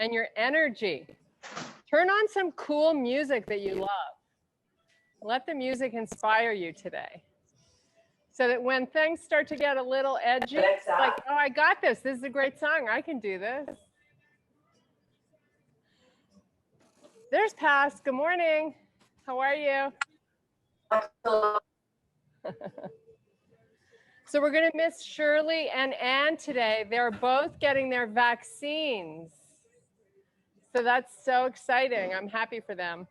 and your energy. Turn on some cool music that you love. Let the music inspire you today. So that when things start to get a little edgy, like, oh, I got this. This is a great song. I can do this. There's Pass. Good morning. How are you? So we're going to miss Shirley and Ann today. They're both getting their vaccines. So that's so exciting. I'm happy for them.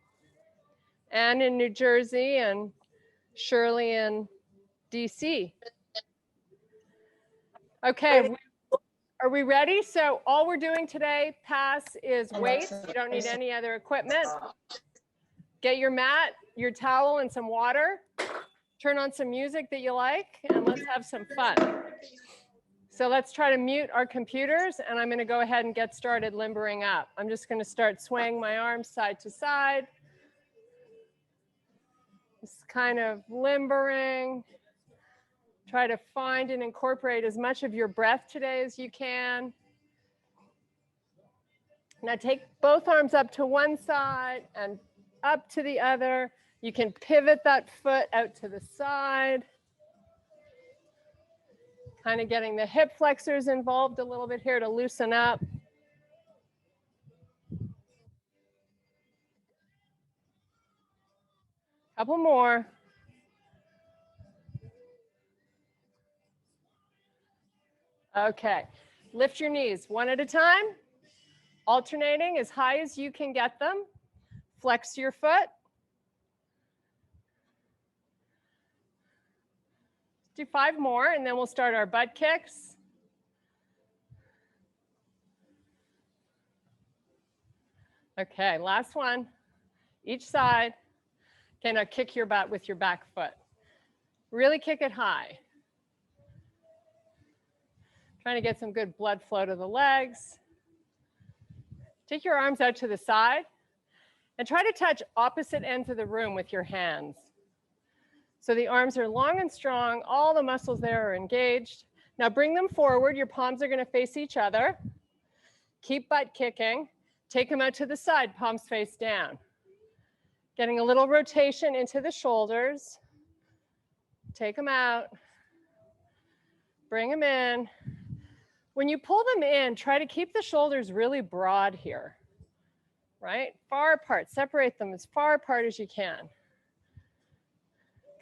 Ann in New Jersey and Shirley in DC. Okay, are we ready? So all we're doing today, Pass, is weights. You don't need any other equipment. Get your mat, your towel, and some water. Turn on some music that you like, and let's have some fun. So let's try to mute our computers, and I'm going to go ahead and get started limbering up. I'm just going to start swaying my arms side to side. Just kind of limbering. Try to find and incorporate as much of your breath today as you can. Now take both arms up to one side and up to the other. You can pivot that foot out to the side. Kind of getting the hip flexors involved a little bit here to loosen up. Couple more. Okay, lift your knees one at a time, alternating as high as you can get them. Flex your foot. Do 5 more, and then we'll start our butt kicks. Okay, last one, each side. Okay, now kick your butt with your back foot. Really kick it high. Trying to get some good blood flow to the legs. Take your arms out to the side and try to touch opposite ends of the room with your hands. So the arms are long and strong, all the muscles there are engaged. Now bring them forward, your palms are gonna face each other. Keep butt kicking, take them out to the side, palms face down. Getting a little rotation into the shoulders. Take them out, bring them in. When you pull them in, try to keep the shoulders really broad here, right? Far apart, separate them as far apart as you can.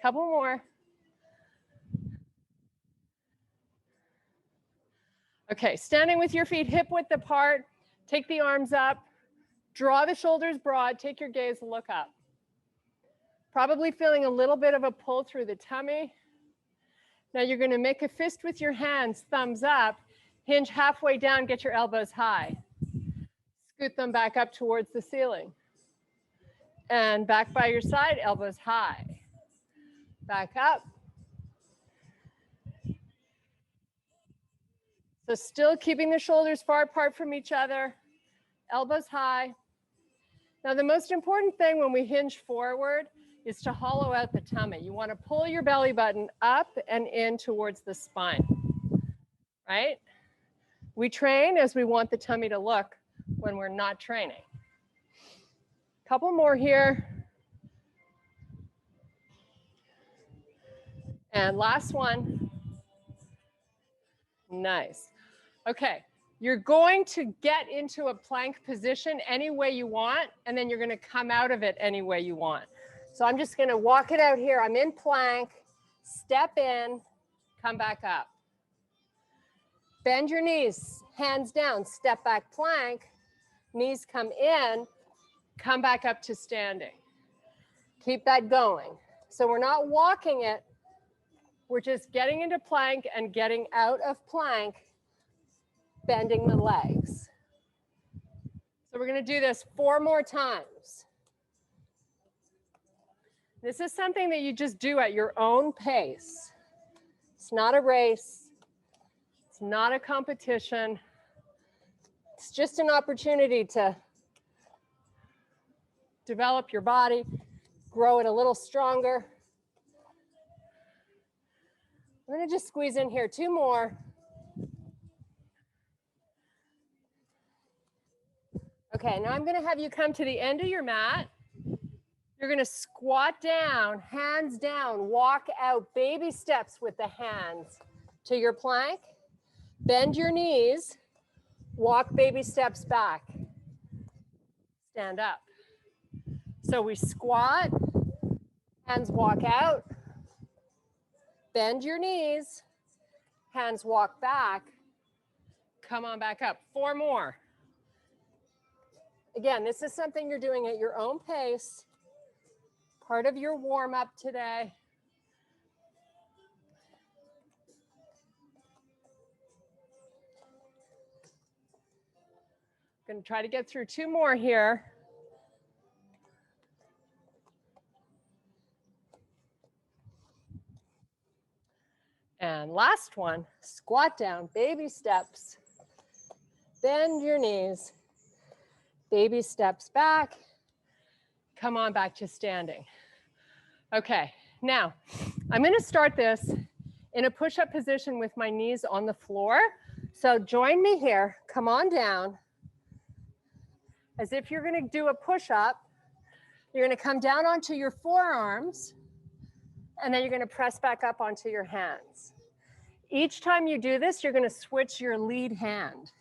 Couple more. Okay, standing with your feet hip width apart, take the arms up, draw the shoulders broad, take your gaze, look up. Probably feeling a little bit of a pull through the tummy. Now you're going to make a fist with your hands, thumbs up, hinge halfway down, get your elbows high. Scoot them back up towards the ceiling. And back by your side, elbows high. Back up. So still keeping the shoulders far apart from each other, elbows high. Now the most important thing when we hinge forward is to hollow out the tummy. You want to pull your belly button up and in towards the spine, right? We train as we want the tummy to look when we're not training. Couple more here. And last one. Nice. Okay, you're going to get into a plank position any way you want, and then you're going to come out of it any way you want. So I'm just going to walk it out here. I'm in plank, step in, come back up. Bend your knees, hands down, step back plank, knees come in, come back up to standing. Keep that going. So we're not walking it, we're just getting into plank and getting out of plank, bending the legs. So we're going to do this 4 more times. This is something that you just do at your own pace. It's not a race. It's not a competition. It's just an opportunity to develop your body, grow it a little stronger. I'm going to just squeeze in here 2 more. Okay, now I'm going to have you come to the end of your mat. You're going to squat down, hands down, walk out, baby steps with the hands to your plank. Bend your knees, walk baby steps back. Stand up. So we squat, hands walk out, bend your knees, hands walk back, come on back up. 4 more. Again, this is something you're doing at your own pace, part of your warm-up today. I'm going to try to get through 2 more here. And last one, squat down, baby steps, bend your knees, baby steps back, come on back to standing. Okay, now I'm going to start this in a push-up position with my knees on the floor. So join me here, come on down. As if you're going to do a push-up, you're going to come down onto your forearms, and then you're going to press back up onto your hands. Each time you do this, you're going to switch your lead hand.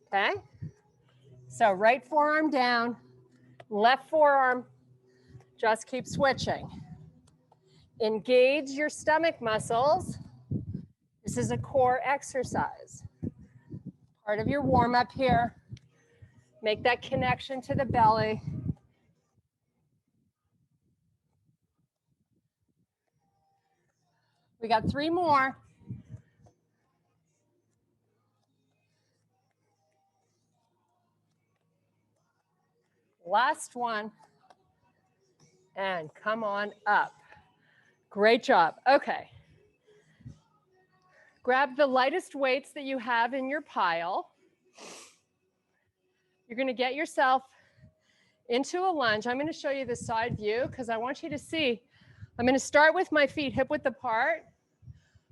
Okay? So right forearm down, left forearm, just keep switching. Engage your stomach muscles. This is a core exercise. Part of your warm-up here. Make that connection to the belly. We got 3 more. Last one. And come on up. Great job. Okay. Grab the lightest weights that you have in your pile. You're going to get yourself into a lunge. I'm going to show you the side view because I want you to see. I'm going to start with my feet hip width apart.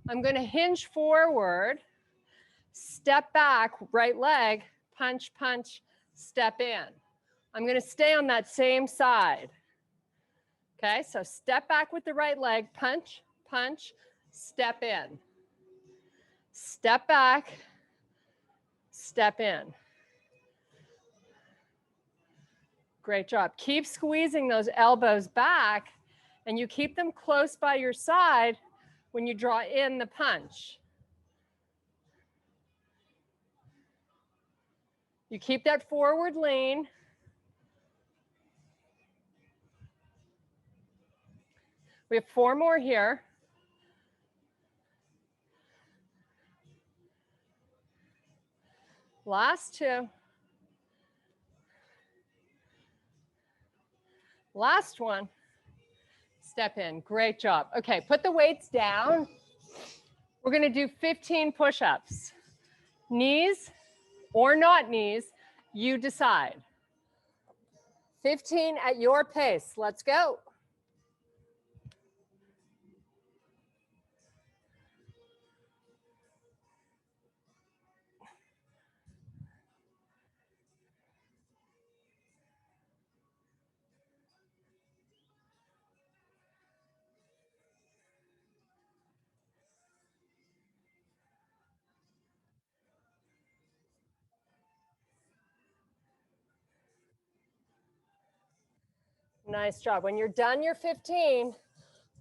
I'm going to hinge forward, step back, right leg, punch, punch, step in. I'm going to stay on that same side. Okay, so step back with the right leg, punch, punch, step in. Step back, step in. Great job. Keep squeezing those elbows back, and you keep them close by your side when you draw in the punch. You keep that forward lean. We have 4 more here. Last 2. Last one. Step in. Great job. Okay, put the weights down. We're going to do 15 push-ups. Knees or not knees, you decide. 15 at your pace. Let's go. Nice job. When you're done your 15,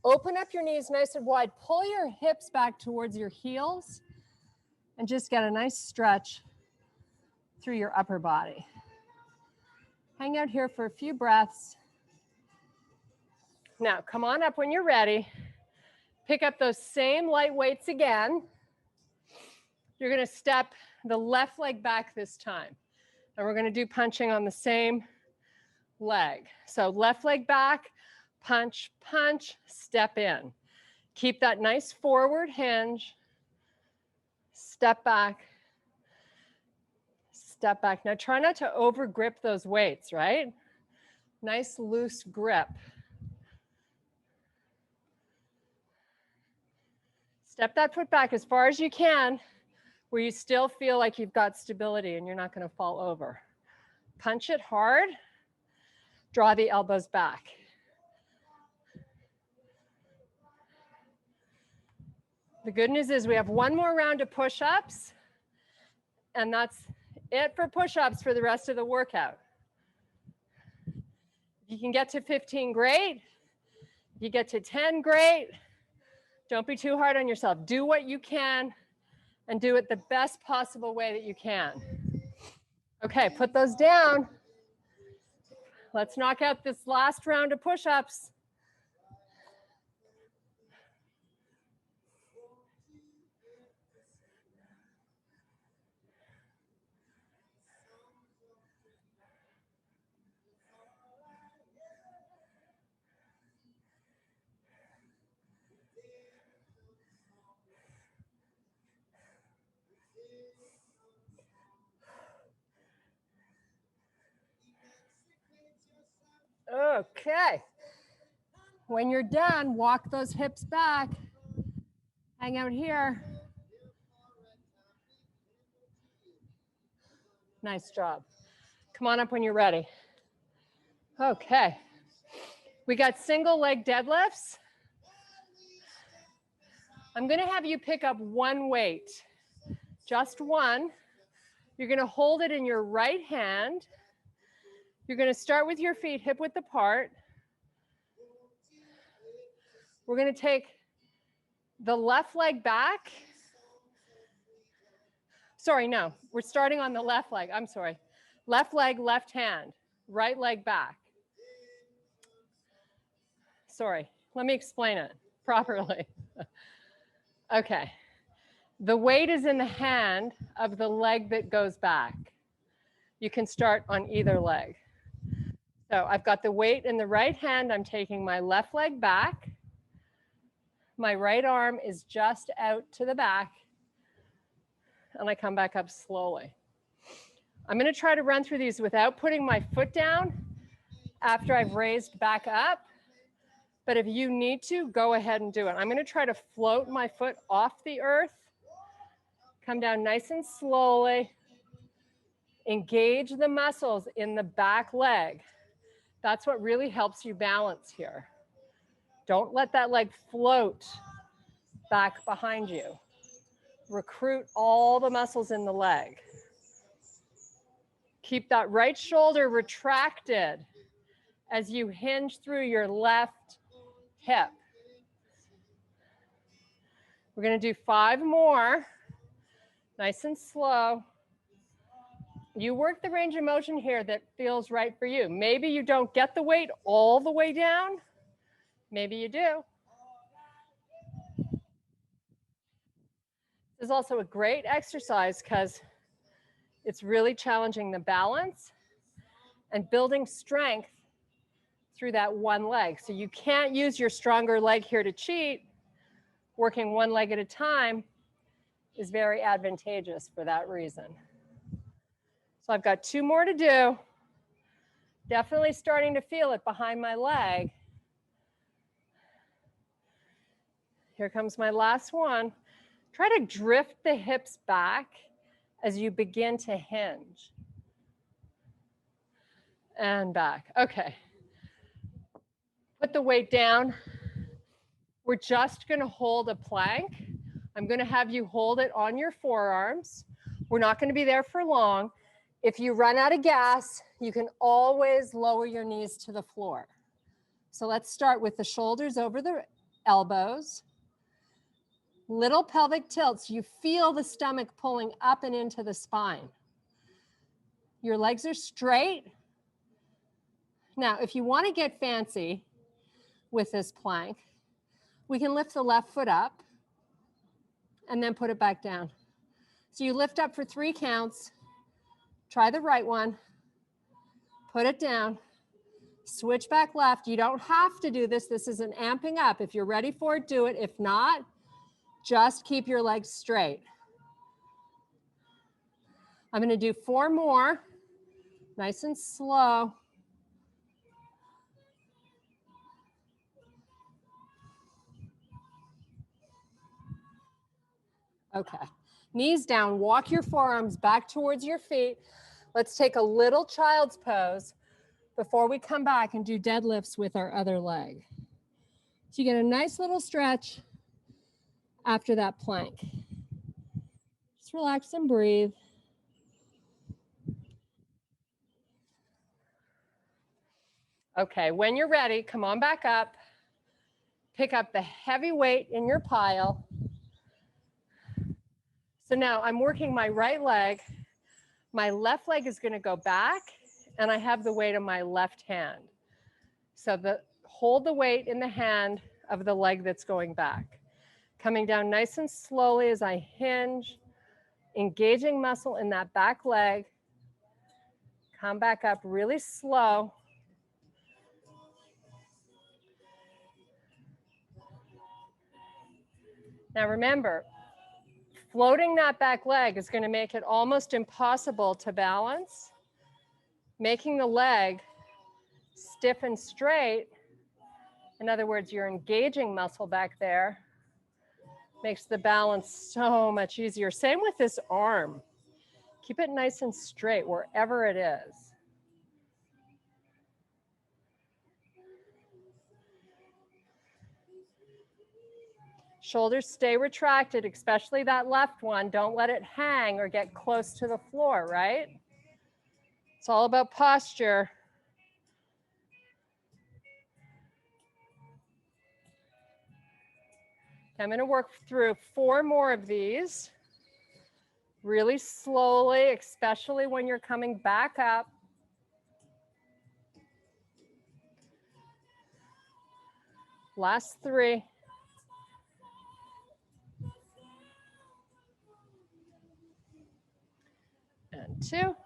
open up your knees nice and wide. Pull your hips back towards your heels and just get a nice stretch through your upper body. Hang out here for a few breaths. Now, come on up when you're ready. Pick up those same light weights again. You're going to step the left leg back this time. And we're going to do punching on the same leg. So left leg back, punch, punch, step in. Keep that nice forward hinge. Step back. Step back. Now try not to over grip those weights, right? Nice loose grip. Step that foot back as far as you can, where you still feel like you've got stability and you're not going to fall over. Punch it hard. Draw the elbows back. The good news is we have one more round of push-ups, and that's it for push-ups for the rest of the workout. If you can get to 15, great. You get to 10, great. Don't be too hard on yourself. Do what you can and do it the best possible way that you can. Okay, put those down. Let's knock out this last round of push-ups. Okay. When you're done, walk those hips back. Hang out here. Nice job. Come on up when you're ready. Okay. We got single leg deadlifts. I'm going to have you pick up one weight, just one. You're going to hold it in your right hand. You're going to start with your feet hip width apart. We're going to take the left leg back. Sorry, no, we're starting on the left leg. I'm sorry. Left leg, left hand, right leg back. Sorry, let me explain it properly. Okay. The weight is in the hand of the leg that goes back. You can start on either leg. So I've got the weight in the right hand. I'm taking my left leg back. My right arm is just out to the back. And I come back up slowly. I'm going to try to run through these without putting my foot down after I've raised back up. But if you need to, go ahead and do it. I'm going to try to float my foot off the earth. Come down nice and slowly. Engage the muscles in the back leg. That's what really helps you balance here. Don't let that leg float back behind you. Recruit all the muscles in the leg. Keep that right shoulder retracted as you hinge through your left hip. We're going to do 5 more. Nice and slow. You work the range of motion here that feels right for you. Maybe you don't get the weight all the way down. Maybe you do. This is also a great exercise because it's really challenging the balance and building strength through that one leg. So you can't use your stronger leg here to cheat. Working one leg at a time is very advantageous for that reason. So I've got 2 more to do. Definitely starting to feel it behind my leg. Here comes my last one. Try to drift the hips back as you begin to hinge. And back. Okay. Put the weight down. We're just going to hold a plank. I'm going to have you hold it on your forearms. We're not going to be there for long. If you run out of gas, you can always lower your knees to the floor. So let's start with the shoulders over the elbows. Little pelvic tilts. You feel the stomach pulling up and into the spine. Your legs are straight. Now, if you want to get fancy with this plank, we can lift the left foot up and then put it back down. So you lift up for 3 counts. Try the right one. Put it down. Switch back left. You don't have to do this. This is an amping up. If you're ready for it, do it. If not, just keep your legs straight. I'm going to do 4 more. Nice and slow. Okay. Knees down. Walk your forearms back towards your feet. Let's take a little child's pose before we come back and do deadlifts with our other leg. So you get a nice little stretch after that plank. Just relax and breathe. Okay, when you're ready, come on back up. Pick up the heavy weight in your pile. So now I'm working my right leg. My left leg is going to go back, and I have the weight in my left hand. So hold the weight in the hand of the leg that's going back. Coming down nice and slowly as I hinge, engaging muscle in that back leg. Come back up really slow. Now remember, floating that back leg is going to make it almost impossible to balance. Making the leg stiff and straight, in other words, you're engaging muscle back there, makes the balance so much easier. Same with this arm. Keep it nice and straight wherever it is. Shoulders stay retracted, especially that left one. Don't let it hang or get close to the floor, right? It's all about posture. I'm going to work through 4 more of these really slowly, especially when you're coming back up. Last 3. And 2.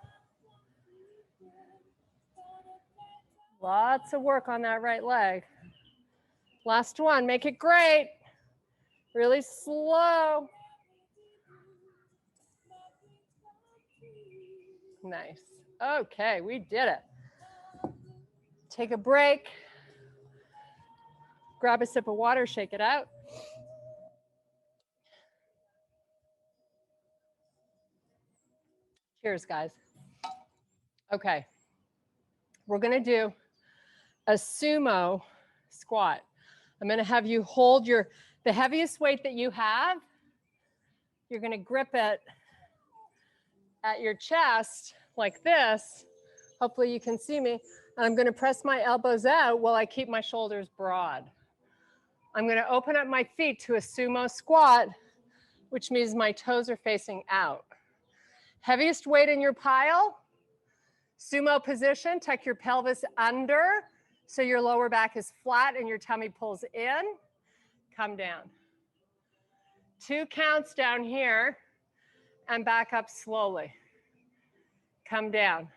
Lots of work on that right leg. Last one, make it great. Really slow. Nice. Okay, we did it. Take a break. Grab a sip of water, shake it out. Cheers, guys. Okay, we're going to do a sumo squat. I'm going to have you hold the heaviest weight that you have. You're going to grip it at your chest like this. Hopefully you can see me. And I'm going to press my elbows out while I keep my shoulders broad. I'm going to open up my feet to a sumo squat, which means my toes are facing out. Heaviest weight in your pile, sumo position, tuck your pelvis under so your lower back is flat and your tummy pulls in. Come down. 2 counts down here and back up slowly. Come down.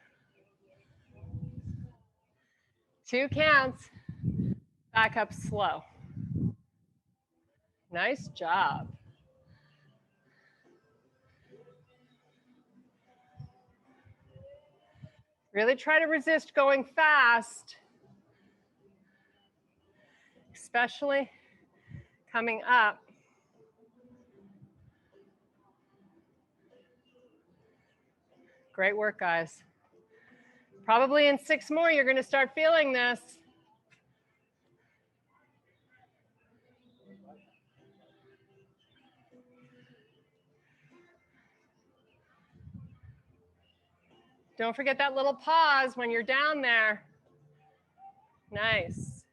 2 counts, back up slow. Nice job. Really try to resist going fast, especially coming up. Great work, guys. Probably in 6 more, you're going to start feeling this. Don't forget that little pause when you're down there. Nice.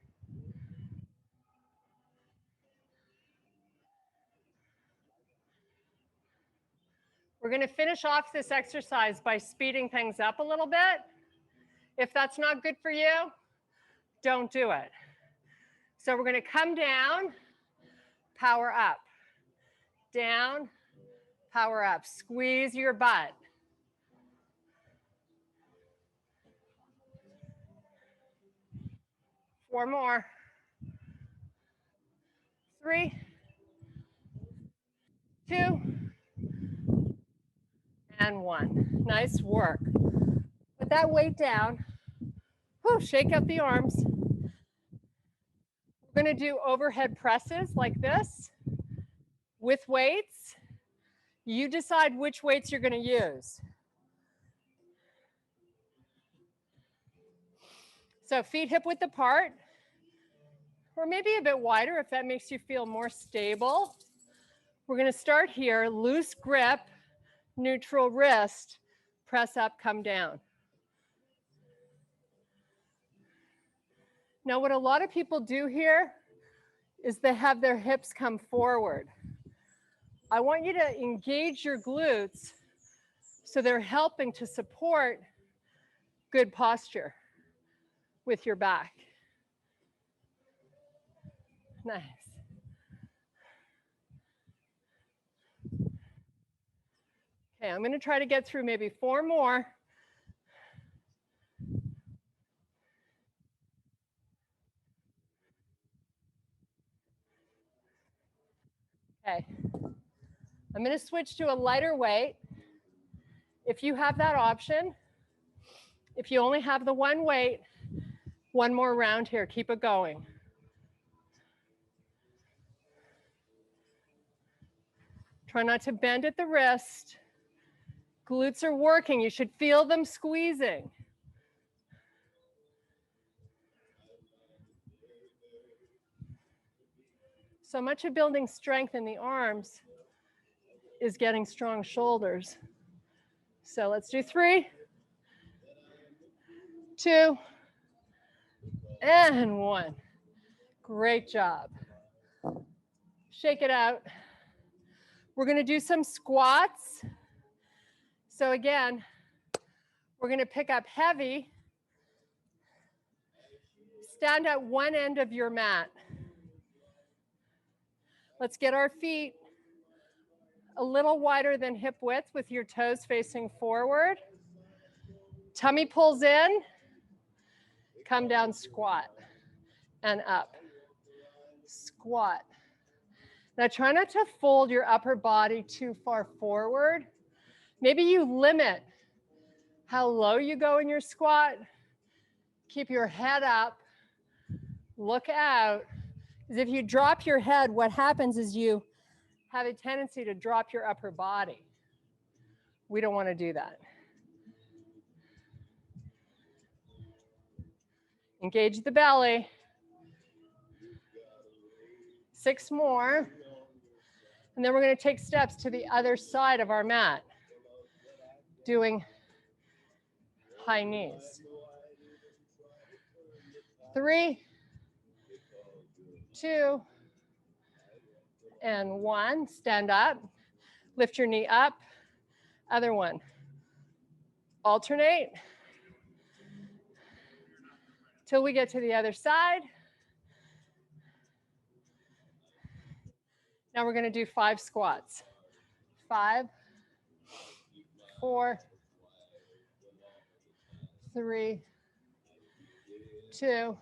We're going to finish off this exercise by speeding things up a little bit. If that's not good for you, don't do it. So we're going to come down, power up. Down, power up. Squeeze your butt. Four more. 3, 2, and 1. Nice work. Put that weight down. Whew, shake out the arms. We're going to do overhead presses like this with weights. You decide which weights you're going to use. So feet hip width apart, or maybe a bit wider if that makes you feel more stable. We're going to start here, loose grip, neutral wrist, press up, come down. Now what a lot of people do here is they have their hips come forward. I want you to engage your glutes so they're helping to support good posture with your back. Nice. Okay, I'm going to try to get through maybe 4 more. Okay, I'm going to switch to a lighter weight. If you have that option, if you only have the one weight, one more round here, keep it going. Try not to bend at the wrist. Glutes are working, you should feel them squeezing. So much of building strength in the arms is getting strong shoulders. So let's do 3, 2, and 1. Great job. Shake it out. We're going to do some squats. So again, we're going to pick up heavy. Stand at one end of your mat. Let's get our feet a little wider than hip width with your toes facing forward. Tummy pulls in. Come down, squat, and up. Squat. Now try not to fold your upper body too far forward. Maybe you limit how low you go in your squat. Keep your head up. Look out. Because if you drop your head, what happens is you have a tendency to drop your upper body. We don't want to do that. Engage the belly. 6 more. And then we're going to take steps to the other side of our mat, doing high knees. 3, 2, and 1. Stand up. Lift your knee up. Other one. Alternate till we get to the other side. Now we're going to do 5 squats. 5, 4, 3, 2,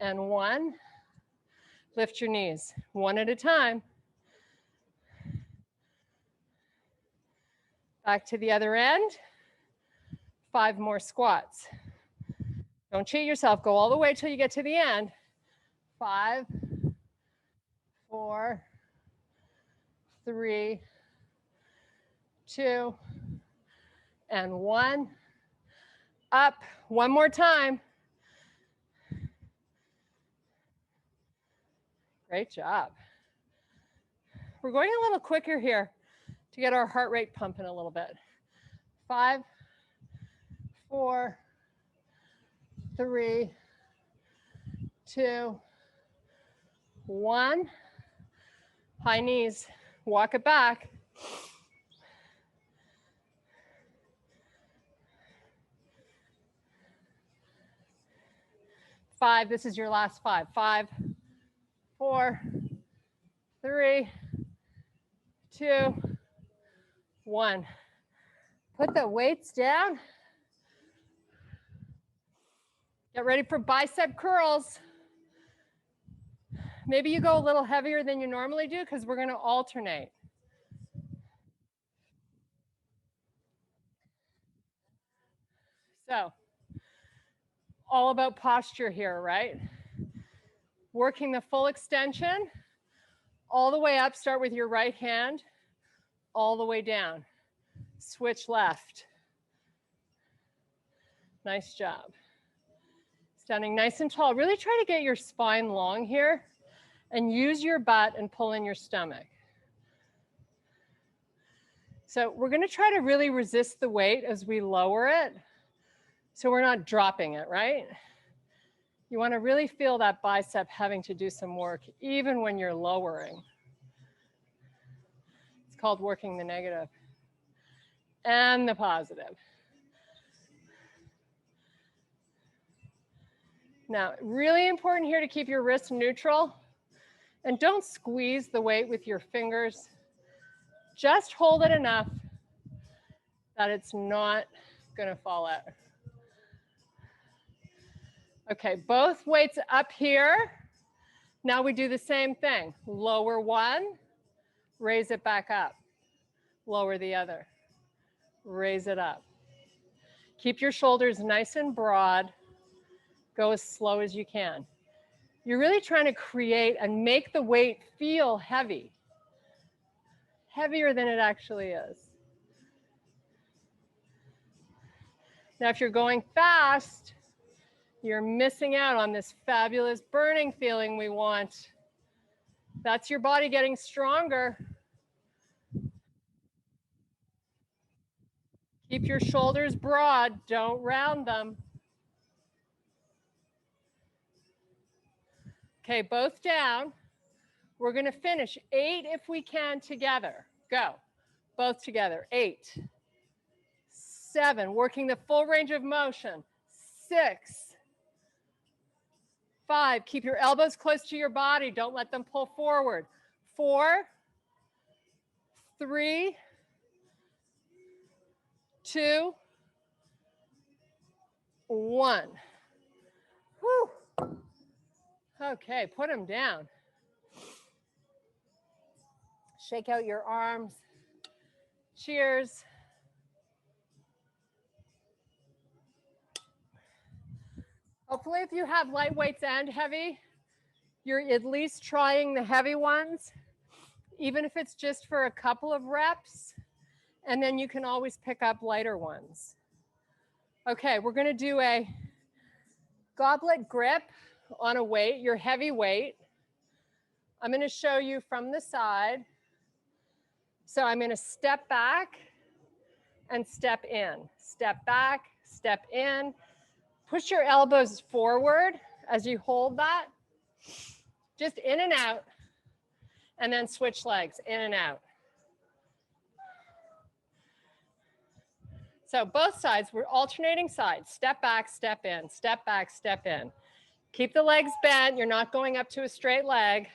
and 1. Lift your knees, one at a time. Back to the other end. 5 more squats. Don't cheat yourself. Go all the way till you get to the end. 5, 4, 3, 2, and 1. Up. One more time. Great job. We're going a little quicker here to get our heart rate pumping a little bit. 5, 4, 3, 2, 1. High knees. Walk it back. Five. This is your last 5. 5, 4, 3, 2, 1. Put the weights down. Get ready for bicep curls. Maybe you go a little heavier than you normally do because we're going to alternate. So, all about posture here, right? Working the full extension, all the way up. Start with your right hand, all the way down. Switch left. Nice job. Standing nice and tall. Really try to get your spine long here and use your butt and pull in your stomach. So we're going to try to really resist the weight as we lower it, so we're not dropping it, right? You want to really feel that bicep having to do some work even when you're lowering. It's called working the negative and the positive. Now, really important here to keep your wrists neutral, and don't squeeze the weight with your fingers. Just hold it enough that it's not going to fall out. Okay, both weights up here. Now we do the same thing. Lower one, raise it back up. Lower the other, raise it up. Keep your shoulders nice and broad. Go as slow as you can. You're really trying to create and make the weight feel heavy. Heavier than it actually is. Now, if you're going fast, you're missing out on this fabulous burning feeling we want. That's your body getting stronger. Keep your shoulders broad, don't round them. Okay, both down. We're going to finish 8 if we can together. Go. Both together. 8, 7, working the full range of motion. 6, 5, keep your elbows close to your body. Don't let them pull forward. 4, 3, 2, 1. Whew. Okay, put them down. Shake out your arms. Cheers. Hopefully, if you have light weights and heavy, you're at least trying the heavy ones, even if it's just for a couple of reps, and then you can always pick up lighter ones. Okay, we're going to do a goblet grip on a weight, your heavy weight. I'm going to show you from the side. So I'm going to step back and step in. Step back, step in. Push your elbows forward as you hold that. Just in and out. And then switch legs, in and out. So both sides, we're alternating sides. Step back, step in, step back, step in. Keep the legs bent. You're not going up to a straight leg.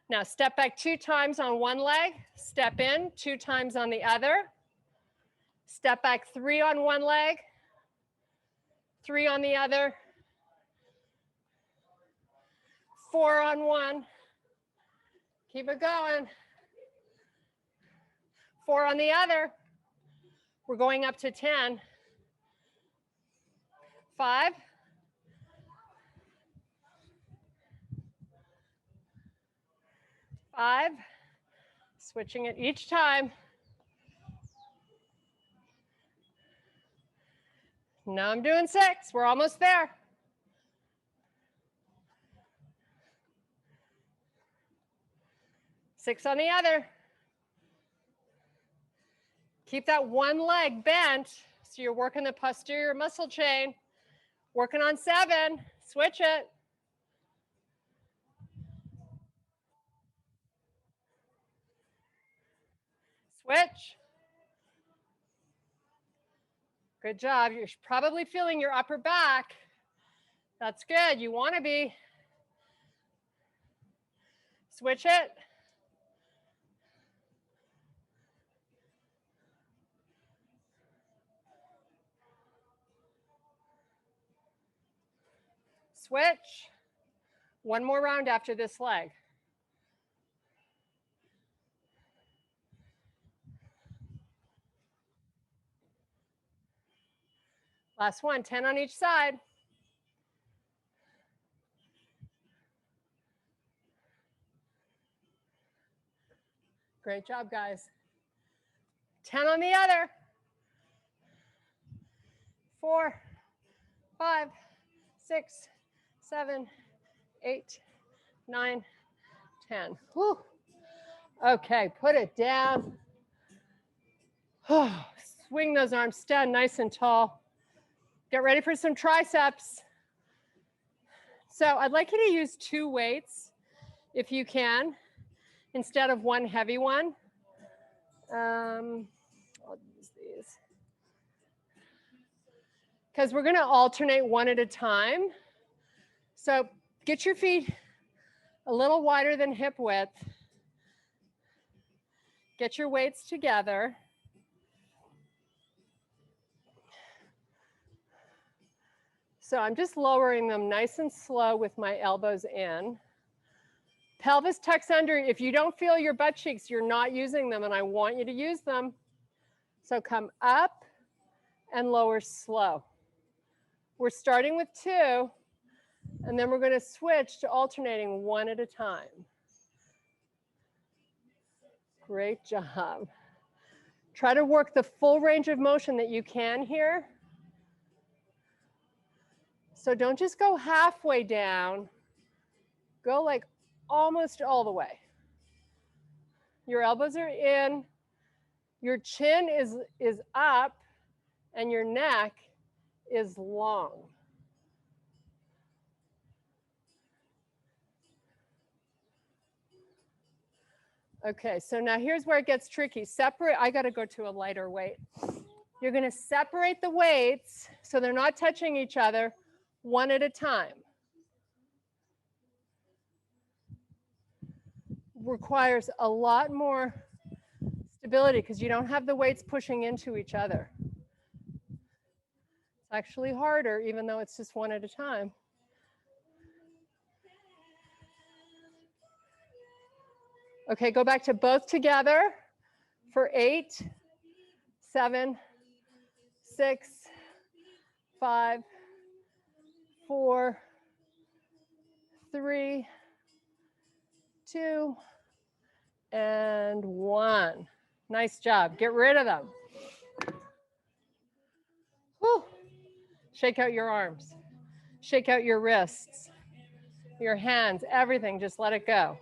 Now step back 2 times on one leg, step in 2 times on the other, step back 3 on one leg, 3 on the other, 4 on one, keep it going, 4 on the other, we're going up to 10, 5, 5, switching it each time. Now I'm doing 6, we're almost there. Six on the other. Keep that one leg bent, so you're working the posterior muscle chain. Working on 7, switch it. Switch. Good job. You're probably feeling your upper back. That's good. You want to be. Switch it. Switch. One more round after this leg. Last one, 10 on each side. Great job, guys. 10 on the other. 4, 5, 6, 7, 8, 9, 10. Whew. Okay, put it down. Swing those arms, stand nice and tall. Get ready for some triceps. So I'd like you to use 2 weights if you can, instead of 1 heavy one. I'll use these. Because we're going to alternate one at a time. So get your feet a little wider than hip width. Get your weights together. So I'm just lowering them nice and slow with my elbows in. Pelvis tucks under. If you don't feel your butt cheeks, you're not using them, and I want you to use them. So come up and lower slow. We're starting with 2, and then we're going to switch to alternating 1 at a time. Great job. Try to work the full range of motion that you can here. So don't just go halfway down. Go like almost all the way. Your elbows are in, your chin is up, and your neck is long. Okay, so now here's where it gets tricky. Separate, I gotta go to a lighter weight. You're gonna separate the weights so they're not touching each other, 1 at a time. Requires a lot more stability because you don't have the weights pushing into each other. It's actually harder, even though it's just 1 at a time. Okay, go back to both together for 8, 7, 6, 5, 4, 3, 2, and 1. Nice job. Get rid of them. Whew. Shake out your arms. Shake out your wrists, your hands, everything. Just let it go.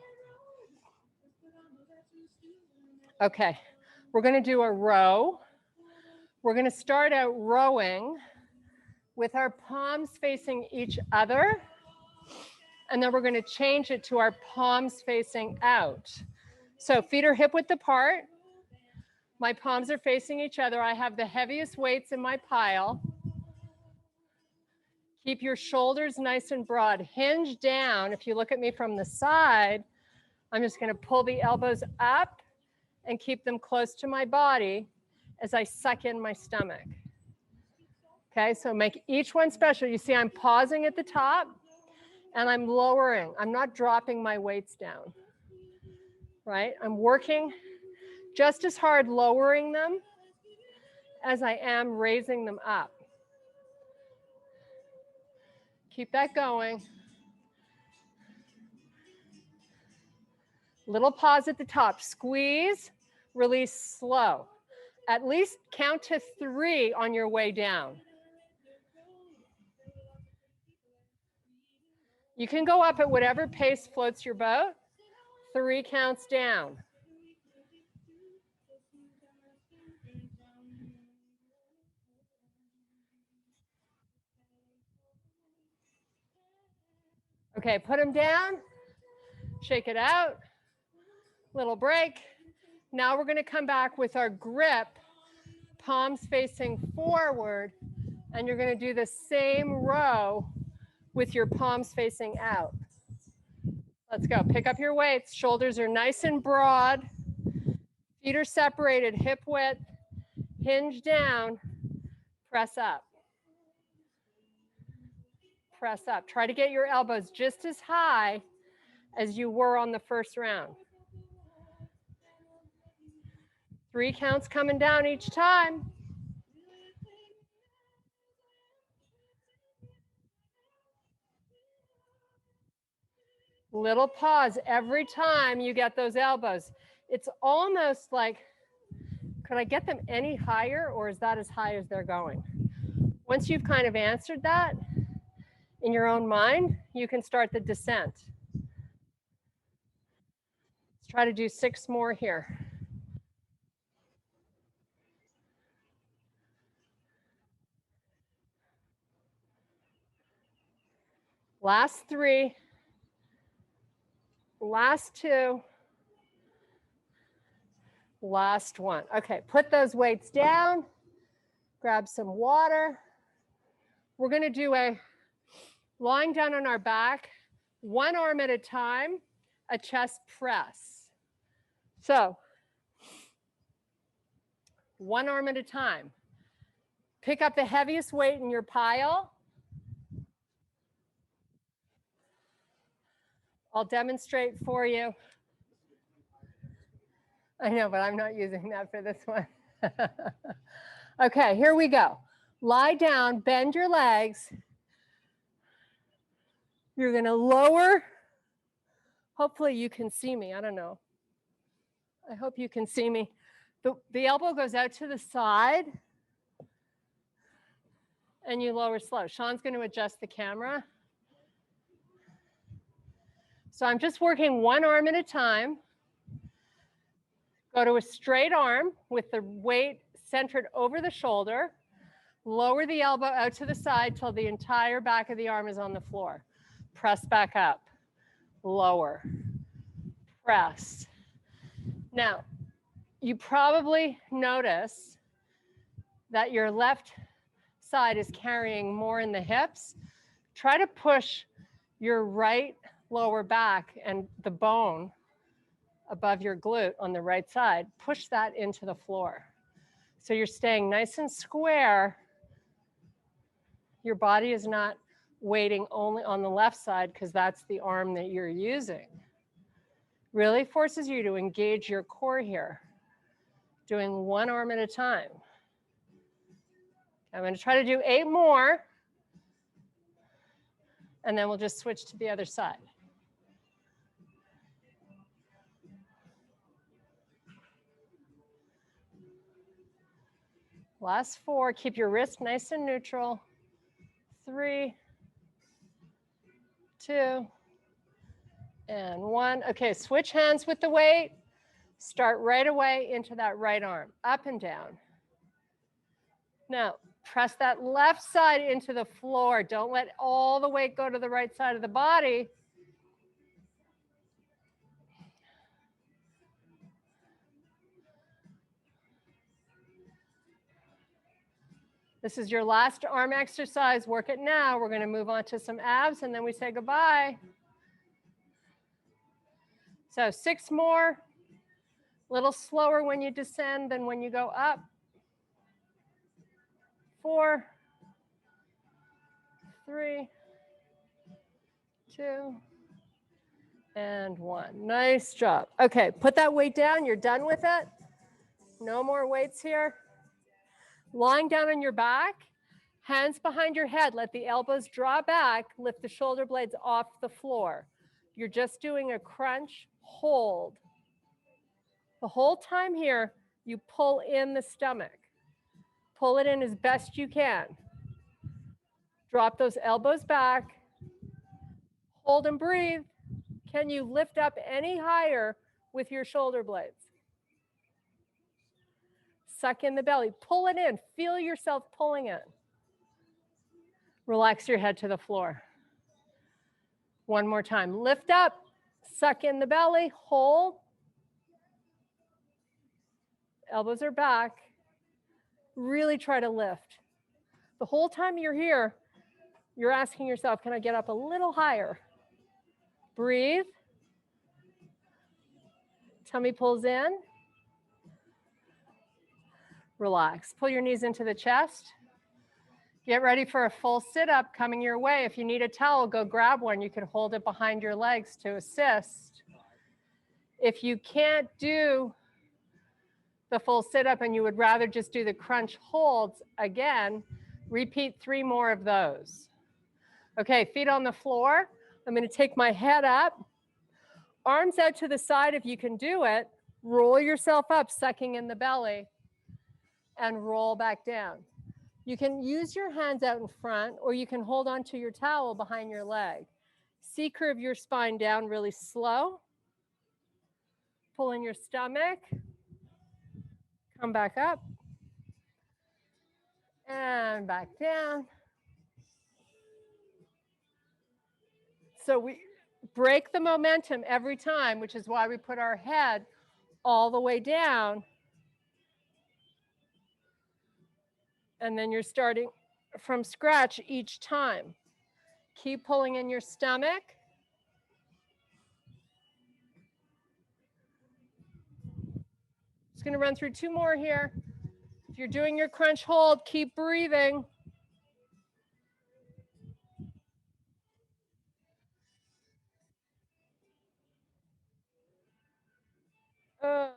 Okay, we're going to do a row. We're going to start out rowing with our palms facing each other. And then we're going to change it to our palms facing out. So feet are hip width apart. My palms are facing each other. I have the heaviest weights in my pile. Keep your shoulders nice and broad. Hinge down. If you look at me from the side, I'm just going to pull the elbows up and keep them close to my body as I suck in my stomach. Okay, so make each one special. You see I'm pausing at the top and I'm lowering. I'm not dropping my weights down, right? I'm working just as hard lowering them as I am raising them up. Keep that going. Little pause at the top. Squeeze, release slow. At least count to 3 on your way down. You can go up at whatever pace floats your boat. 3 counts down. Okay, put them down. Shake it out. Little break. Now we're going to come back with our grip, palms facing forward, and you're going to do the same row with your palms facing out. Let's go. Pick up your weights. Shoulders are nice and broad. Feet are separated, hip width. Hinge down. Press up. Press up. Try to get your elbows just as high as you were on the first round. 3 counts coming down each time. Little pause every time you get those elbows. It's almost like, could I get them any higher, or is that as high as they're going? Once you've kind of answered that in your own mind, you can start the descent. Let's try to do 6 more here. Last 3, last 2, last 1. Okay, put those weights down, grab some water. We're going to do a lying down on our back, 1 arm at a time, a chest press. So 1 arm at a time. Pick up the heaviest weight in your pile. I'll demonstrate for you. I know, but I'm not using that for this one. Okay, here we go. Lie down, bend your legs. You're going to lower. Hopefully you can see me. I don't know. I hope you can see me. The elbow goes out to the side. And you lower slow. Sean's going to adjust the camera. So I'm just working 1 arm at a time. Go to a straight arm with the weight centered over the shoulder. Lower the elbow out to the side till the entire back of the arm is on the floor. Press back up. Lower. Press. Now, you probably notice that your left side is carrying more in the hips. Try to push your right lower back and the bone above your glute on the right side. Push that into the floor. So you're staying nice and square. Your body is not weighting only on the left side because that's the arm that you're using. Really forces you to engage your core here. Doing 1 arm at a time. I'm going to try to do 8 more. And then we'll just switch to the other side. Last 4, keep your wrist nice and neutral. 3, 2, and 1. Okay, switch hands with the weight. Start right away into that right arm, up and down. Now, press that left side into the floor. Don't let all the weight go to the right side of the body. This is your last arm exercise. Work it now. We're going to move on to some abs, and then we say goodbye. So 6 more. A little slower when you descend than when you go up. 4, 3, 2, and 1. Nice job. Okay, put that weight down. You're done with it. No more weights here. Lying down on your back, hands behind your head. Let the elbows draw back. Lift the shoulder blades off the floor. You're just doing a crunch, hold. The whole time here, you pull in the stomach. Pull it in as best you can. Drop those elbows back. Hold and breathe. Can you lift up any higher with your shoulder blades? Suck in the belly. Pull it in. Feel yourself pulling it. Relax your head to the floor. 1 more time. Lift up. Suck in the belly. Hold. Elbows are back. Really try to lift. The whole time you're here, you're asking yourself, can I get up a little higher? Breathe. Tummy pulls in. Relax. Pull your knees into the chest. Get ready for a full sit-up coming your way. If you need a towel, go grab one. You can hold it behind your legs to assist. If you can't do the full sit-up and you would rather just do the crunch holds, again, repeat 3 more of those. Okay, feet on the floor. I'm going to take my head up. Arms out to the side if you can do it. Roll yourself up, sucking in the belly, and roll back down. You can use your hands out in front, or you can hold onto your towel behind your leg. C-curve your spine down really slow. Pull in your stomach. Come back up. And back down. So we break the momentum every time, which is why we put our head all the way down. And then you're starting from scratch each time. Keep pulling in your stomach. Just going to run through 2 more here. If you're doing your crunch hold, keep breathing.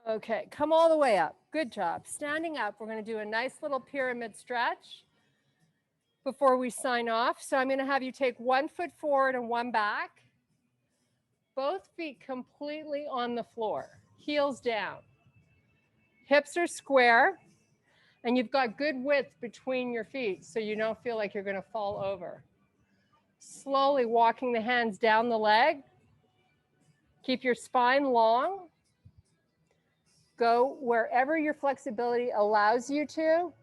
Okay, come all the way up. Good job. Standing up, we're going to do a nice little pyramid stretch before we sign off. So I'm going to have you take 1 foot forward and 1 back. Both feet completely on the floor, heels down. Hips are square, and you've got good width between your feet so you don't feel like you're going to fall over. Slowly walking the hands down the leg. Keep your spine long. Go wherever your flexibility allows you to.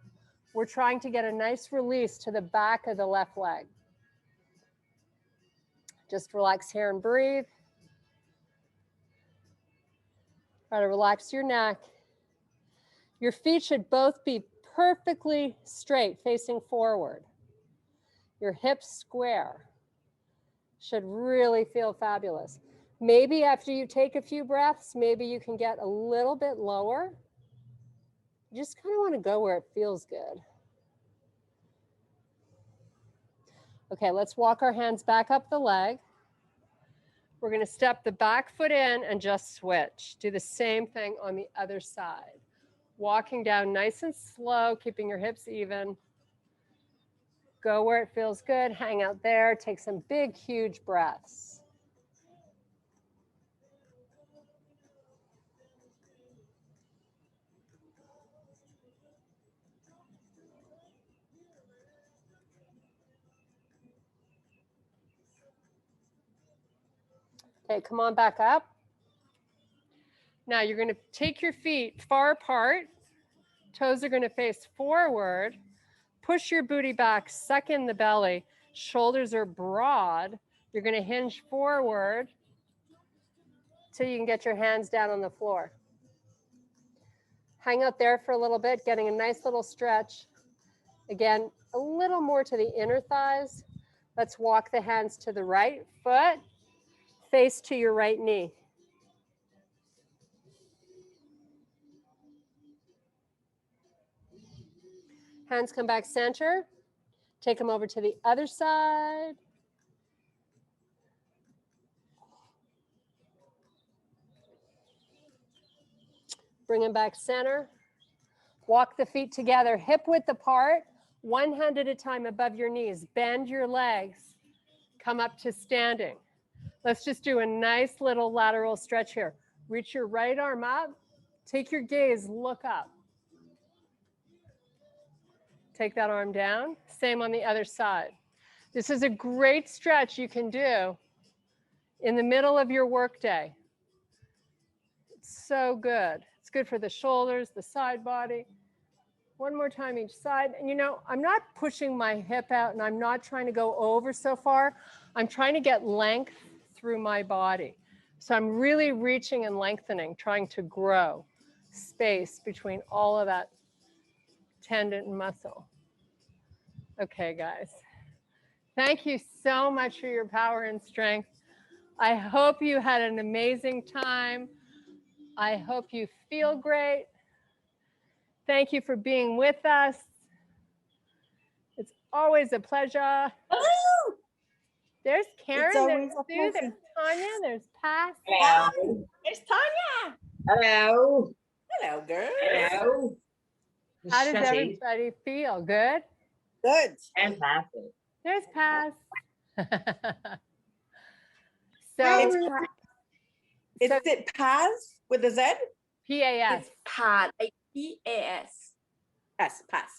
We're trying to get a nice release to the back of the left leg. Just relax here and breathe. Try to relax your neck. Your feet should both be perfectly straight, facing forward. Your hips square. Should really feel fabulous. Maybe after you take a few breaths, maybe you can get a little bit lower. You just kind of want to go where it feels good. Okay, let's walk our hands back up the leg. We're going to step the back foot in and just switch. Do the same thing on the other side. Walking down nice and slow, keeping your hips even. Go where it feels good. Hang out there. Take some big, huge breaths. Okay, come on back up. Now you're going to take your feet far apart. Toes are going to face forward. Push your booty back, suck in the belly. Shoulders are broad. You're going to hinge forward till you can get your hands down on the floor. Hang out there for a little bit, getting a nice little stretch. Again, a little more to the inner thighs. Let's walk the hands to the right foot, face to your right knee. Hands come back center. Take them over to the other side. Bring them back center. Walk the feet together, hip width apart, 1 hand at a time above your knees. Bend your legs. Come up to standing. Let's just do a nice little lateral stretch here. Reach your right arm up. Take your gaze, look up. Take that arm down. Same on the other side. This is a great stretch you can do in the middle of your workday. It's so good. It's good for the shoulders, the side body. One more time each side. And you know, I'm not pushing my hip out and I'm not trying to go over so far. I'm trying to get length through my body. So I'm really reaching and lengthening, trying to grow space between all of that tendon and muscle. Okay, guys. Thank you so much for your power and strength. I hope you had an amazing time. I hope you feel great. Thank you for being with us. It's always a pleasure. Hello. There's Karen, there's Sue, there's Tanya, there's Pat. Hello. There's Tanya. Hello. Hello, girl. Hello. How does everybody feel? Good? Good. Fantastic. There's Pat. Is it Paz with a Z? P-A-S. It's PAS. P-A-S. Yes, Paz.